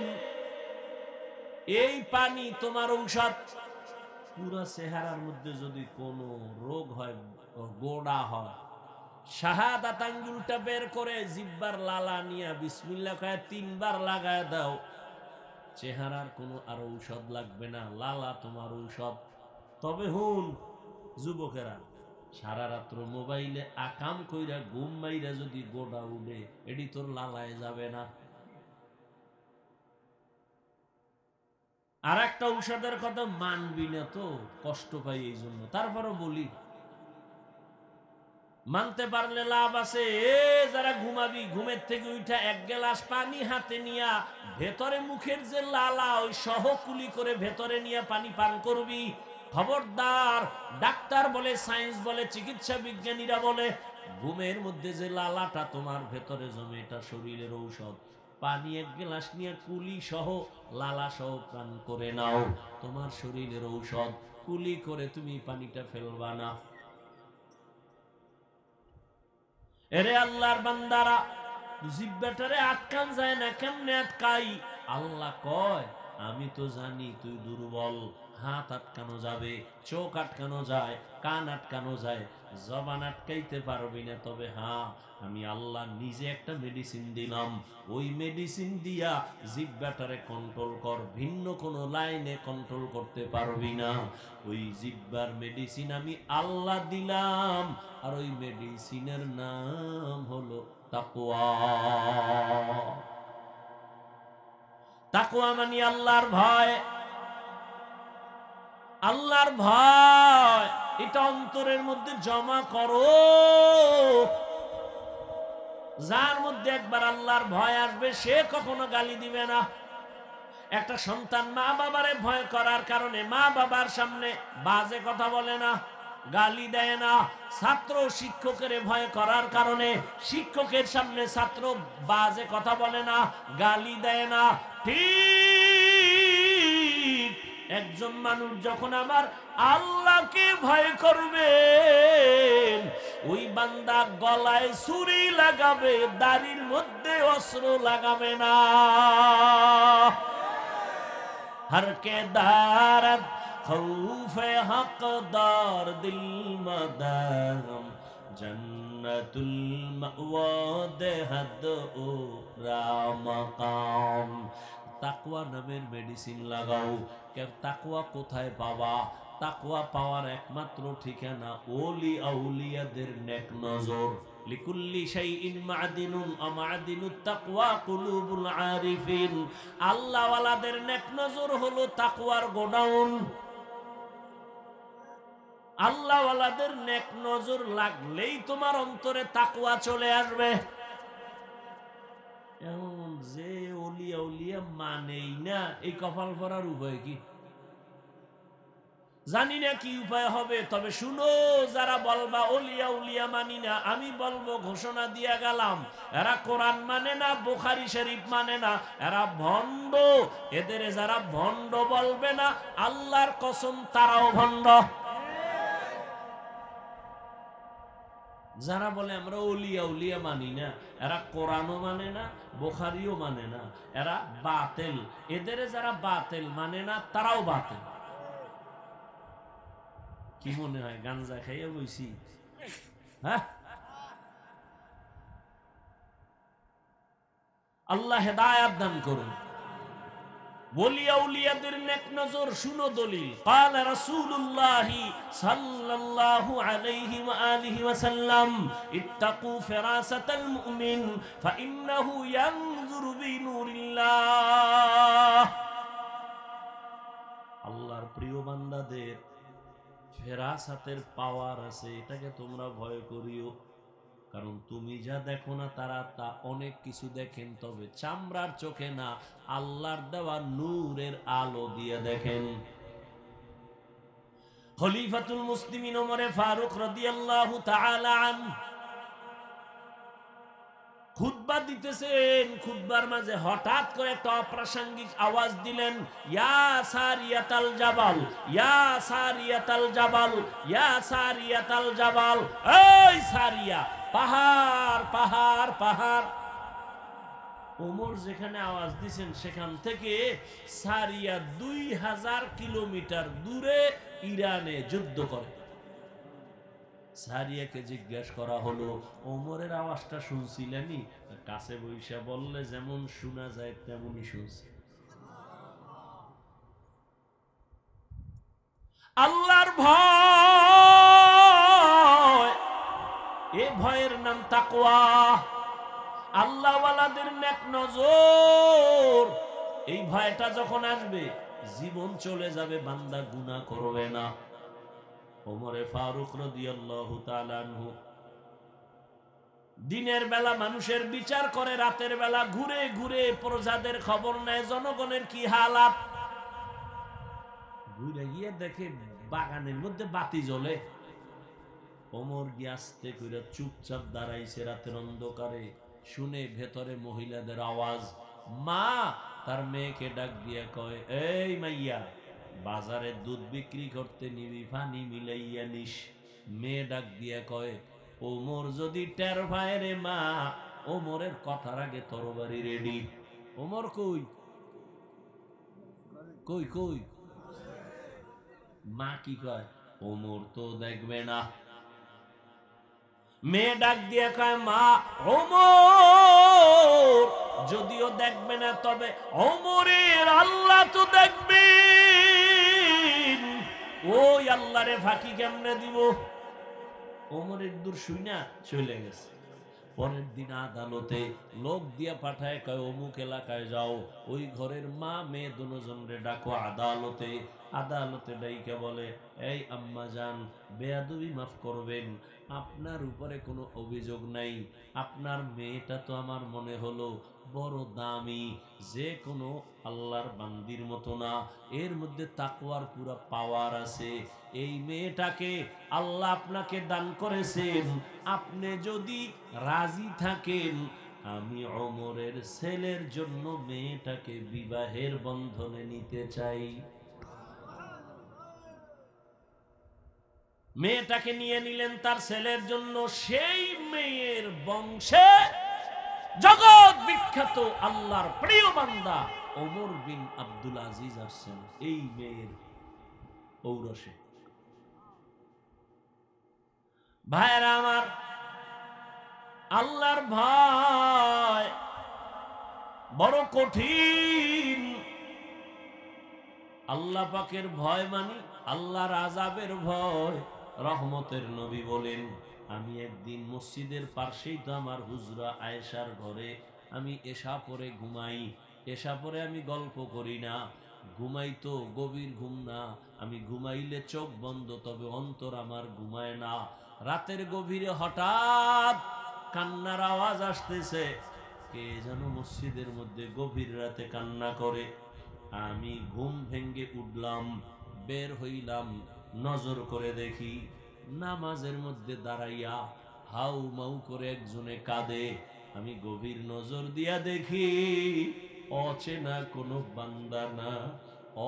এই পানি তোমার ঔষধ। পুরো চেহারার মধ্যে যদি কোনো রোগ হয়, গোড়া হয়, শাহাদাত আঙ্গুলটা বের করে জিহ্বার লালা নিয়ে বিসমিল্লাহ কয়ে 3 বার লাগায় দাও, চেহারার কোনো আর ঔষধ লাগবে না, লালা তোমার ঔষধ। তবে হুন যুবকেরা, সারা রাত্র মোবাইলে আকাম কইরা ঘুম মাইরা যদি গোড়া উঠে, এটি তোর লালায় যাবে না। আর একটা ঔষধের কথা মানবি না তো, কষ্ট পাই এই জন্য, তারপরও বলি, মানতে পারলে লাভ আছে। যারা ঘুমাবি, ঘুমের থেকে উঠা 1 গ্লাস পানি হাতে নিয়া ভেতরে মুখের যে লালা, ওই সহ কুলি করে ভেতরে নিয়ে পানি পান করবি। খবরদার, ডাক্তার বলে, সায়েন্স বলে, চিকিৎসা বিজ্ঞানীরা বলে, ঘুমের মধ্যে যে লালাটা তোমার ভেতরে জমে, এটা শরীরের ঔষধ। পানি 1 গ্লাস নিয়ে কুলি সহ লালা সহ পান করে নাও, তোমার শরীরের ঔষধ। কুলি করে তুমি পানিটা ফেলবা না। এরে আল্লাহর বান্দারা, জিহ্বাটারে আটকান যায় না, কেমনে আটকাই? আল্লাহ কয় আমি তো জানি তুই দুর্বল। হাত আটকানো যাবে, চোখ আটকানো যায়, কান আটকানো যায়, জবান আটকাইতে পারবি না। তবে হ্যাঁ, আমি আল্লাহ নিজে একটা মেডিসিন দিলাম, ওই মেডিসিন দিয়া জিহ্বাটারে কন্ট্রোল কর, ভিন্ন কোনো লাইনে কন্ট্রোল করতে পারবি না। ওই জিহ্বার মেডিসিন আমি আল্লাহ দিলাম, আর ওই মেডিসিনের নাম হলো তাকওয়া। তাকওয়া মানে আল্লাহর ভয়। আল্লাহর ভয় এটা অন্তরের মধ্যে জমা করো। যার মধ্যে একবার আল্লাহর ভয় আসবে, সে কখনো গালি দিবে না। একটা সন্তান মা বাবারে ভয় করার কারণে মা বাবার সামনে বাজে কথা বলে না, গালি দেয় না। ছাত্র শিক্ষকের ভয় করার কারণে শিক্ষকের সামনে ছাত্র বাজে কথা বলে না, গালি দেয় না। ঠিক একজন মানুষ যখন আমার আল্লাহকে ভয় করবে, ওই বান্দা গলায় ছুরি লাগাবে, দাড়ির মধ্যে অস্ত্র লাগাবে না। हर के दारत खौफे हकदार दिल मदाम जन्नतुल मअवा देहद ও রামাকাম। তাকওয়া নামের মেডিসিন লাগাও। তাকওয়া কোথায় পাবা? তাকওয়া পাওয়ার একমাত্র ঠিকানা ওলি আউলিয়াদের নেক নজর। লিকুল্লি শাইইন মা'দিনুন আমা'দিনুত তাকওয়া কুলুবুল আরিফিন। আল্লাহ ওয়ালাদের নেক নজর হলো তাকওয়ার গোডাউন। আল্লাহ ওয়ালাদের নেক নজর লাগলেই তোমার অন্তরে তাকওয়া চলে আসবে। এমন যে ওলিয়া উলিয়া মানেই না, এই কপাল ভরার উপায় কি? জানি না কি উপায় হবে। তবে শুনো, যারা বলবা ওলিয়া উলিয়া মানি না, আমি বলবো, ঘোষণা দিয়া গেলাম, এরা কোরআন মানে না, বুখারী শরীফ মানে না, এরা ভণ্ড। এদের যারা ভণ্ড বলবে না, আল্লাহর কসম তারাও ভণ্ড। যারা বলে আমরা ওলিয়া উলিয়া মানি না, এরা কোরআনও মানে না, বুখারীও মানে না, এরা বাতিল। এদের যারা বাতিল মানে না, তারাও বাতিল। কি মনে হয় গাঞ্জা খাইয়া বইছি? হ্যাঁ, আল্লাহ হেদায়েত দান করুন। ওলিয়া উলিয়াদের নেক নজর শুনো দলিল। قال رسول الله صلى الله عليه وآله وسلم اتقوا فراسة المؤمن فإنه ينظر بنور الله। আল্লাহর প্রিয় বান্দাদের ফেরাসাতের পাওয়ার আছে, এটাকে তোমরা ভয় করিও। কারণ তুমি যা দেখো না তারা তা অনেক কিছু দেখেন, তবে চামড়ার চোখে না, আল্লাহর দেওয়া নূরের আলো দিয়ে দেখেন। খলিফাতুল মুসলিমিন ওমরে ফারুক রাদিয়াল্লাহু তাআলা আনহু খুতবা দিতেছেন, খুতবার মাঝে হঠাৎ করে একটা অপ্রাসঙ্গিক আওয়াজ দিলেন, ইয়া সারিয়াতাল জাবাল, ইয়া সারিয়াতাল জাবাল, ইয়া সারিয়াতাল জাবাল, এই সারিয়া, পাহাড় পাহাড় পাহাড়। ওমর যেখানে আওয়াজ দিছেন সেখান থেকে সারিয়া 2000 কিলোমিটার দূরে ইরানে যুদ্ধ করে। সারিয়াকে জিজ্ঞাসা করা হলো, ওমরের আওয়াজটা শুনছিলেনই? কাছে বইসা বললে যেমন শোনা যায় তেমনই শুনছি। আল্লাহর ভয়, এ ভয়ের নাম তাকওয়া। আল্লাহওয়ালাদের নেক নজর, এই ভয়টা যখন আসবে জীবন চলে যাবে, বান্দা গুনাহ করবে না। ওমরে ফারুক রাদিয়াল্লাহু তাআলা আনহু দিনের বেলা মানুষের বিচার করে, রাতের বেলা ঘুরে ঘুরে প্রজাদের খবর নেয়, জনগণের কি হালাত। ঘুরে গিয়ে দেখে বাগানের মধ্যে বাতি জ্বলে। ওমর গিয়ে আস্তে করে চুপচাপ দাঁড়াইছে রাতের অন্ধকারে, শুনে ভেতরে মহিলাদের আওয়াজ। মা তার মেয়েকে ডাক দিয়ে কয়, এই মাইয়া, বাজারে দুধ বিক্রি করতে নিবি, পানি মিলাইয়া নিস। মেয়ে ডাক দিয়ে কয়, ওমর যদি টের পায় রে মা, ওমরের কথার আগে তরবারি রেডি। ওমর কই কই কই? মা কি কয়, ওমর তো দেখবে না। মেয়ে ডাক দিয়ে কয়, মা ওমর যদিও দেখবে না, তবে ওমরের আল্লাহ তো দেখবেন। ওই আল্লাহরে ফাঁকি কেমনে দিব? ওমরের দূর শুইনা চলে গেছে। পরের দিন আদালতে লোক দিয়া পাঠায়, কয় অমুক এলাকায় যাও, ওই ঘরের মা মেয়ে দুজনরে ডাকো আদালতে। আদালতে ডাইকে বলে, এই আম্মা জান, বেয়াদবি মাফ করবেন, আপনার উপরে কোনো অভিযোগ নাই। আপনার মেয়েটা তো আমার মনে হলো বড় দামি, যে কোনো আল্লাহর বান্দির মতো না, এর মধ্যে তাকওয়ার পুরো পাওয়ার আছে। এই মেয়েটাকে আল্লাহ আপনাকে দান করেছেন, আপনি যদি রাজি থাকেন, আমি ওমরের ছেলের জন্য মেয়েটাকে বিবাহের বন্ধনে নিতে চাই। মেয়েটাকে নিয়ে নিলেন তার ছেলের জন্য। সেই মেয়ের বংশে জগৎ বিখ্যাত আল্লাহর প্রিয় বান্দা ওমর বিন আব্দুল আজিজ আসছেন এই মেয়ের ঔরসে। ভাইরা আমার, আল্লাহর ভয় বড় কঠিন। আল্লাহ পাকের ভয় মানে আল্লাহর আযাবের ভয়। রহমতের নবী বলেন, আমি একদিন মসজিদের পাশেই তো আমার হুজরা আয়েশার ঘরে আমি এশা পরে ঘুমাই। এশা পরে আমি গল্প করি না, ঘুমাই তো গভীর ঘুম না, আমি ঘুমাইলে চোখ বন্ধ, তবে অন্তর আমার ঘুমায় না। রাতের গভীরে হঠাৎ কান্নার আওয়াজ আসতেছে, কে যেন মসজিদের মধ্যে গভীর রাতে কান্না করে। আমি ঘুম ভেঙ্গে উঠলাম, বের হইলাম, নজর করে দেখি নামাজের মধ্যে দাঁড়াইয়া হাউ মাউ করে একজনে কাঁদে। আমি গভীর নজর দিয়া দেখি অচেনা কোনো বান্দা না,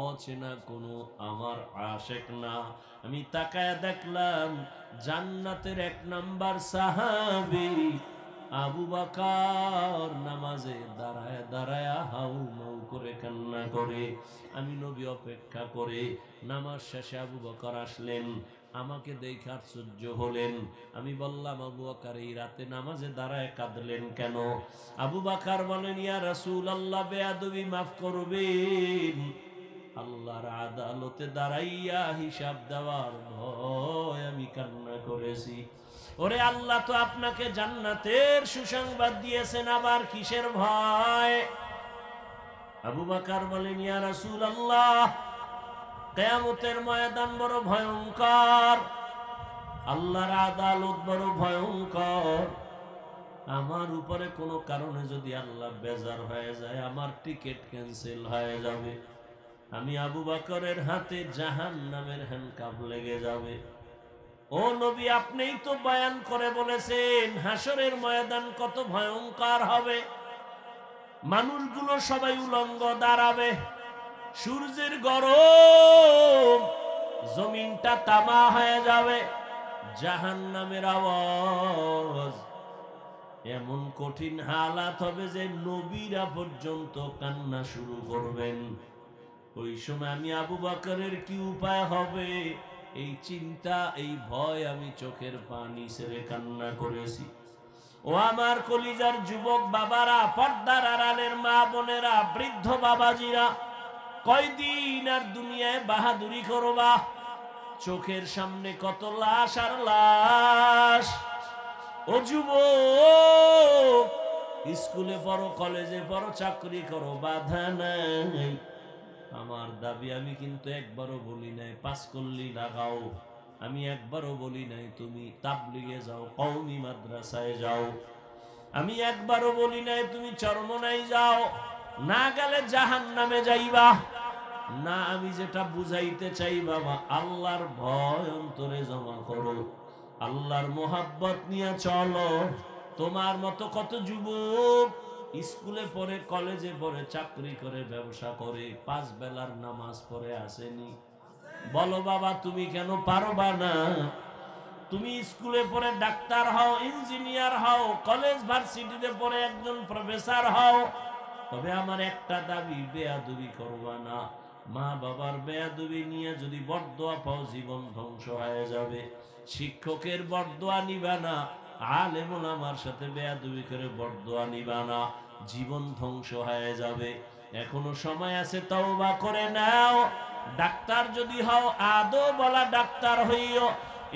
অচেনা কোনো আমার আশেক না। আমি তাকায়া দেখলাম জান্নাতের 1 নাম্বার সাহাবী আবু বকর নামাজে দাঁড়ায় দাঁড়ায় হাউ মাউ করে কান্না করে। আমি নবী অপেক্ষা করে, নামাজ শেষে আবু বকর আসলেন, আমাকে দেখে আশ্চর্য হলেন। আমি বললাম, আবু বকর এই রাতে নামাজে দাঁড়ায় কাঁদলেন কেন? আবু বকর বলেন, ইয়া রাসূলুল্লাহ, বেয়াদবি মাফ করবেন, আল্লাহর আদালতে দাঁড়াইয়া হিসাব দেওয়ার ভয় আমি কান্না করেছি। ওরে আল্লাহ তো আপনাকে জান্নাতের সুসংবাদ দিয়েছেন, আবার কিসের ভয়? আবু বকর বলেন, ইয়া রাসূলুল্লাহ, কিয়ামতের ময়দান বড় ভয়ঙ্কর, আল্লাহর আদালত বড় ভয়ঙ্কর। আমার উপরে কোনো কারণে যদি আল্লাহ বেজার হয়ে যায়, আমার টিকিট ক্যান্সেল হয়ে যাবে, আমি আবু বকরের হাতে জাহান্নামের হ্যান্ডকাপ লেগে যাবে। ও নবী, আপনিই তো বয়ান করে বলেছেন হাসরের ময়দান কত ভয়ঙ্কর হবে। মানুষগুলো সবাই উলঙ্গ দাঁড়াবে, সূর্যের গরম, জমিনটা তামা হয়ে যাবে, জাহান্নামের আওয়াজ, এমন কঠিন হালাত হবে যে নবীরা পর্যন্ত কান্না শুরু করবেন। ওই সময় আমি আবু বকরের কি উপায় হবে, এই চিন্তা, এই ভয়, আমি চোখের পানি ছেড়ে কান্না করেছি। ও আমার কলিজার যুবক বাবারা, পর্দার আড়ালের মা বোনেরা, বৃদ্ধ বাবাজিরা, কয়দিন আর দুনিয়ায় বাহাদুরি করবা? চোখের সামনে কত লাশ আর লাশ। ও যুবক, স্কুলে পড়ো, কলেজে পড়ো, চাকরি করো, বাধা নাই। আমার দাবি, আমি কিন্তু একবারও বলি নাই পাস করলি লাগাও, আমি একবারও বলি নাই তুমি তাবলিগে যাও, কওমি মাদ্রাসায় যাও, আমি একবারও বলি নাই তুমি চরমনাই যাও, না গেলে জাহান্নামে যাইবা। না, আমি যেটা বুঝাইতে চাই বাবা, আল্লাহর ভয় অন্তরে জমা করো, আল্লাহর মোহাব্বত নিয়ে চলো। তোমার মতো কত যুবক স্কুলে পড়ে, কলেজে পড়ে, চাকরি করে, ব্যবসা করে, 5 বেলার নামাজ পড়ে আসেনি। বলো বাবা, তুমি কেন পারবা না? তুমি স্কুলে পড়ে ডাক্তার হও, ইঞ্জিনিয়ার হও, কলেজ ভার্সিটিতে পড়ে একজন প্রফেসর হও, তবে আমার একটা দাবি, বেয়াদবি করবা না। মা বাবার বেয়াদবি নিয়ে যদি বরদোয়া পাও, জীবন ধ্বংস হয়ে যাবে। শিক্ষকের বরদোয়া নিবা না, আলেম ওলামার সাথে বেয়াদবি করে বরদোয়া নিবা না, জীবন ধ্বংস হয়ে যাবে। এখনো সময় আছে, তওবা করে নাও। ডাক্তার যদি হও, আদো বলা ডাক্তার হইও।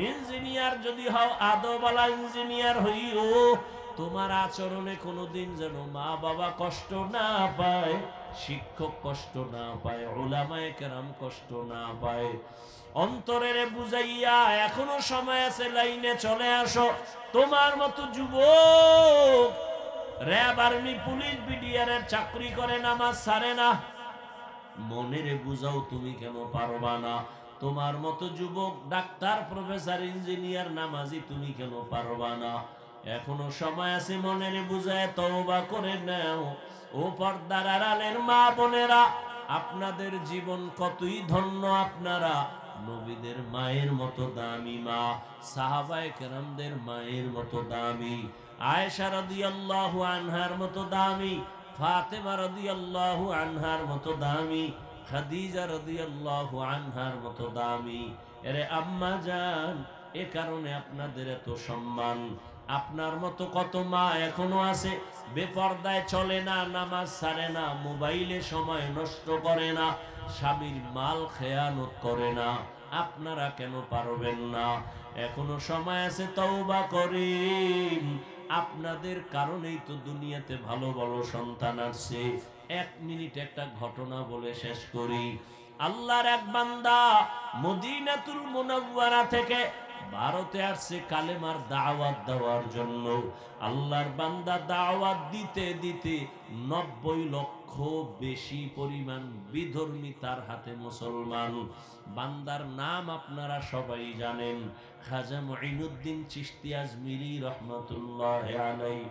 ইঞ্জিনিয়ার যদি হও, আদো বলা ইঞ্জিনিয়ার হইও। তোমার আচরণে কোনোদিন যেন মা বাবা কষ্ট না পায়, শিক্ষক কষ্ট না পায়, উলামায়ে কেরাম কষ্ট না পায়। অন্তরের বুঝাইয়া এখনো সময় আছে, লাইনে চলে আসো। তোমার মতো যুবক র‍্যাব, আর্মি, পুলিশ, বিডিআরের চাকরি করে, নামাজ ছাড়ে না, মনের বুঝাও তুমি কেন পারবা না? তোমার মতো যুবক ডাক্তার, প্রফেসর, ইঞ্জিনিয়ার, নামাজি, তুমি কেন পারবা না? এখনো সময় আছে, মনের বুঝায় তওবা করে নাও। ও পর্দার আড়ালের মা বোনেরা, আপনাদের জীবন কতই ধন্য। আপনারা নবীদের মায়ের মতো দামি মা, সাহাবায়ে কেরামদের মায়ের মতো দামি, আয়েশা রাদিয়াল্লাহু আনহার মতো দামি, ফাতেমা রাদিয়াল্লাহু আনহার মতো দামি, খাদিজা রাদিয়াল্লাহু আনহার মতো দামি। এরে আম্মা জান, এ কারণে আপনাদের এত সম্মান। আপনার মতো কত মা এখনো আছে, বেপরদায় চলে না, নামাজ ছাড়ে না, মোবাইলে সময় নষ্ট করে না, স্বামীর মাল খেয়ানত করে না। আপনারা কেন পারবেন না? এখনো সময় আছে, তওবা করেন। আপনাদের কারণেই তো দুনিয়াতে ভালো ভালো সন্তান আসছে। 1 মিনিট একটা ঘটনা বলে শেষ করি। আল্লাহর এক বান্দা মদিনাতুল মুনাওয়ারা থেকে ভারতে আসছে কালেমার দাওয়াত দেওয়ার জন্য। আল্লাহর বান্দা দাওয়াত দিতে দিতে 90 লক্ষ বেশি পরিমাণ বিধর্মী তার হাতে মুসলমান। বান্দার নাম আপনারা সবাই জানেন, খাজা মুঈনুদ্দিন চিশতি আজমিরি রহমাতুল্লাহি আলাইহি।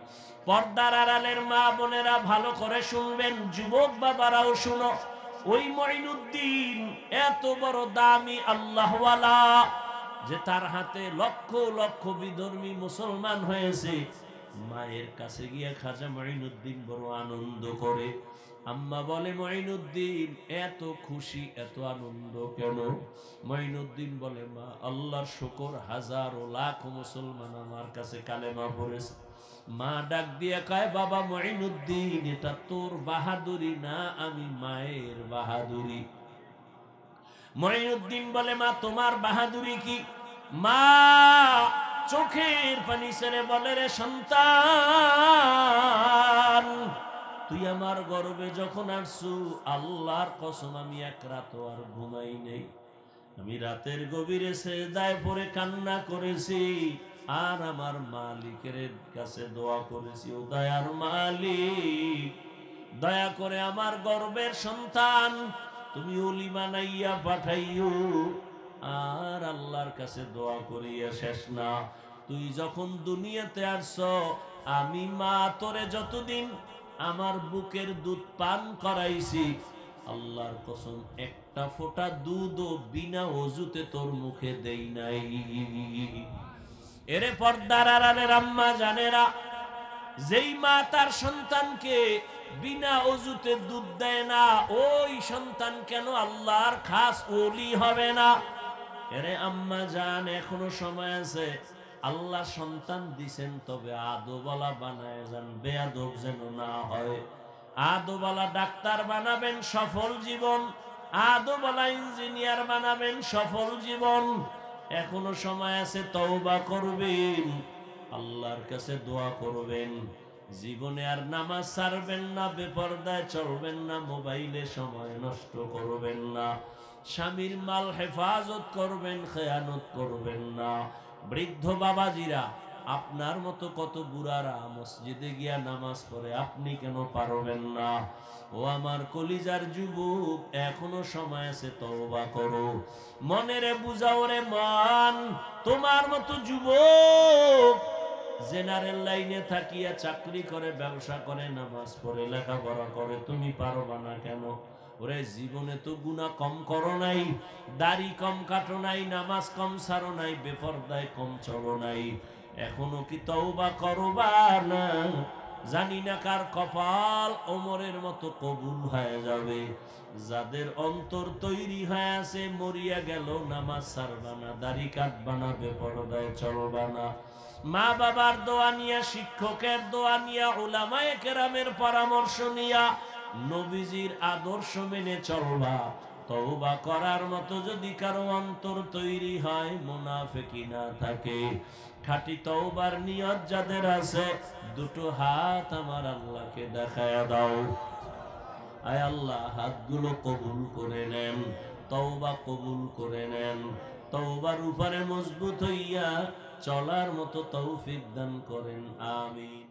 পর্দার আড়ালের মা বোনেরা ভালো করে শুনবেন, যুবক বাবারাও শুনো। ওই মুঈনুদ্দিন এত বড় দামি আল্লাহওয়ালা যে তার হাতে লক্ষ লক্ষ বিধর্মী মুসলমান হয়েছে। মায়ের কাছে গিয়ে খাজা মুঈনুদ্দিন বড় আনন্দ করে। আম্মা বলে, মুঈনুদ্দিন এত খুশি, এত আনন্দ কেন? মুঈনুদ্দিন বলে, মা আল্লাহর শুকর, হাজারো লাখ মুসলমান আমার কাছে কালেমা পড়েছে। মা ডাক দিয়ে কয়, বাবা মুঈনুদ্দিন, এটা তোর বাহাদুরি না, আমি মায়ের বাহাদুরি। মুঈনুদ্দিন বলে, মা তোমার বাহাদুরি কি? মা চোখের পানি ছেড়ে বলে, রে সন্তান, তুই আমার গর্ভে যখন আসছু, আল্লাহর কসম আমি এক রাত আর ঘুমাই নেই। আমি রাতের গভীরে সিজদায় পড়ে কান্না করেছি আর আমার মালিকের কাছে দোয়া করেছি, ও দয়ার মালিক, দয়া করে আমার গর্বের সন্তান তুমি ওলি বানাইয়া পাঠাইও। আর আল্লাহর কাছে দোয়া করিয়া শেষ না, তুই যখন দুনিয়াতে আসছ, আমি মা তোরে যতদিন আমার বুকের দুধ পান করাইছি, আল্লাহর কসম একটা ফোঁটা দুধও বিনা ওযুতে তোর মুখে দেই নাই। এরে পর্দার আড়ালের আম্মা জানেরা, যেই মা তার সন্তানকে বিনা ওযুতে দুধ দেয় না, ওই সন্তান কেন আল্লাহর খাস ওলি হবে না? এরে আম্মা জান, এখনো সময় আছে। আল্লাহ সন্তান দিছেন, তবে আদবওয়ালা বানায় যান, বেয়াদব যেন না হয়। আদবওয়ালা ডাক্তার বানাবেন, সফল জীবন। আদবওয়ালা ইঞ্জিনিয়ার বানাবেন, সফল জীবন। এখনো সময় আছে, তওবা করবেন, আল্লাহর কাছে দোয়া করবেন। জীবনে আর নামাজ ছাড়বেন না, বেপরদায় চলবেন না, মোবাইলে সময় নষ্ট করবেন না, স্বামীর মাল হেফাজত করবেন, খেয়ানত করবেন না। বৃদ্ধ বাবাজিরা, আপনার মতো কত বুড়ারা মসজিদে গিয়া নামাজ পড়ে, আপনি কেন পারবেন না? ও আমার কলিজার যুবক, এখনো সময় আছে, তওবা করো। মনেরে বুঝাও রে মান, তোমার মতো যুবক জেনারেল লাইনে থাকিয়া চাকরি করে, ব্যবসা করে, নামাজ পড়ে, লেখাপড়া করে, তুমি পারবা না কেন? ওরে জীবনে তো গুনাহ কম করো নাই, দাড়ি কম কাটো নাই, নামাজ কম ছাড়ো নাই, বেপরদায় কম চলো নাই, এখনো কি তওবা করবা না? জানি না কার কপাল ওমরের মতো কবুল হয়ে যাবে। যাদের অন্তর তৈরি হয়ে আছে, মরিয়া গেল নামাজ ছাড়বা না, দাড়ি কাটবা না, বেপরদায় চলবা না, মা বাবার দোয়া নিয়া, শিক্ষকের দোয়া নিয়া, উলামায়ে কেরামের পরামর্শ নিয়া, নবীজির আদর্শ মেনে চলবা। তওবা করার মতো যদি কারো অন্তর তৈরি হয়, মুনাফিকি না থাকে, খাঁটি তওবার নিয়ত যাদের আছে, দুটো হাত আমার আল্লাহকে দেখায়া দাও। আয় আল্লাহ, হাতগুলো কবুল করে নেন, তওবা কবুল করে নেন, তওবার উপরে মজবুত হইয়া চলার মতো তৌফিক দান করেন, আমিন।